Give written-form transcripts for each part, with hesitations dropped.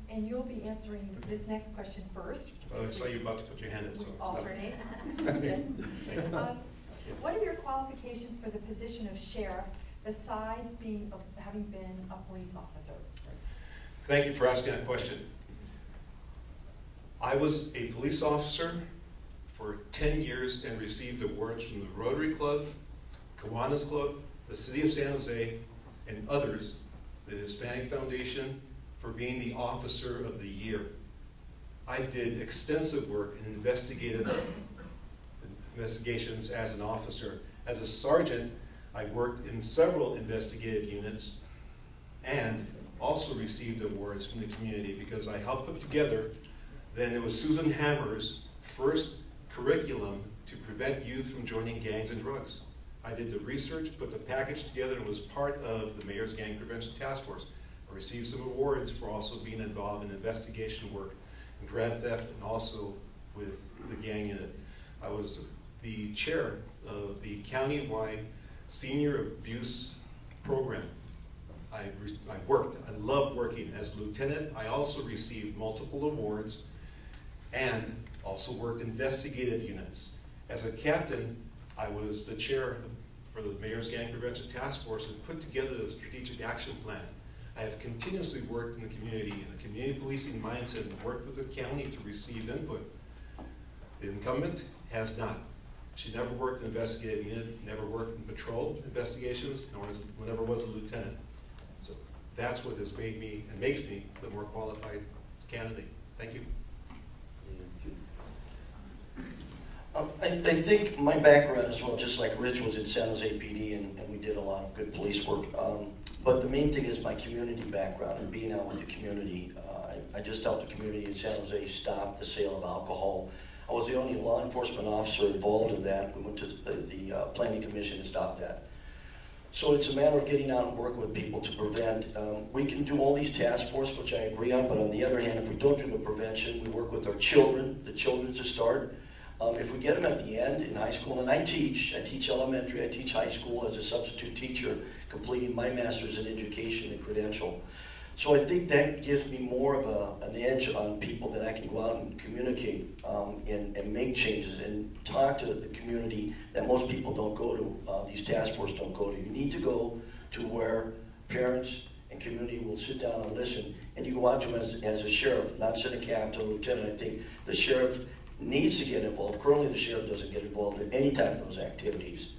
And you'll be answering this next question first. Oh, I saw you about to put your hand up. So alternate. What are your qualifications for the position of sheriff besides having been a police officer? Thank you for asking that question. I was a police officer for 10 years and received awards from the Rotary Club, Kiwanis Club, the City of San Jose, and others, the Hispanic Foundation, for being the Officer of the Year. I did extensive work in investigations as an officer. As a sergeant, I worked in several investigative units and also received awards from the community because I helped put together, then it was Susan Hammer's first curriculum to prevent youth from joining gangs and drugs. I did the research, put the package together, and was part of the Mayor's Gang Prevention Task Force. I received some awards for also being involved in investigation work and grant theft, and also with the gang unit. I was the chair of the countywide senior abuse program. I loved working as lieutenant. I also received multiple awards and also worked investigative units. As a captain, I was the chair for the Mayor's Gang Prevention Task Force and put together a strategic action plan. I have continuously worked in the community in a community policing mindset and worked with the county to receive input. The incumbent has not. She never worked in investigative unit, never worked in patrol investigations, and never was a lieutenant. So that's what has made me and makes me the more qualified candidate. Thank you. I think my background as well, just like Rich was in San Jose PD, and we did a lot of good police work. But the main thing is my community background and being out with the community. I just helped the community in San Jose stop the sale of alcohol. I was the only law enforcement officer involved in that. We went to the Planning Commission to stop that. So it's a matter of getting out and working with people to prevent. We can do all these task force, which I agree on, but on the other hand, if we don't do the prevention, we work with our children, the children to start. If we get them at the end in high school, and I teach elementary, I teach high school as a substitute teacher, completing my master's in education and credential. So I think that gives me more of an edge on people that I can go out and communicate and make changes and talk to the community that most people don't go to, these task force don't go to. You need to go to where parents and community will sit down and listen, and you go out to them as a sheriff, not send a captain or lieutenant. I think the sheriff needs to get involved. Currently the sheriff doesn't get involved in any type of those activities.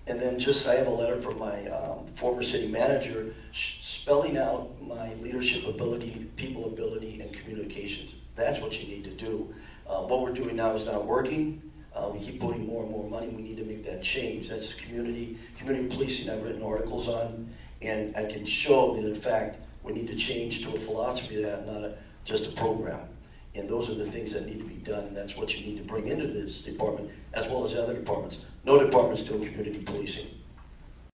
And then I have a letter from my former city manager spelling out my leadership ability, people ability, and communications. That's what you need to do. What we're doing now is not working. We keep putting more and more money. We need to make that change. That's community policing I've written articles on, and I can show that in fact we need to change to a philosophy of that, not just a program. And those are the things that need to be done, and that's what you need to bring into this department, as well as other departments. No department's doing community policing.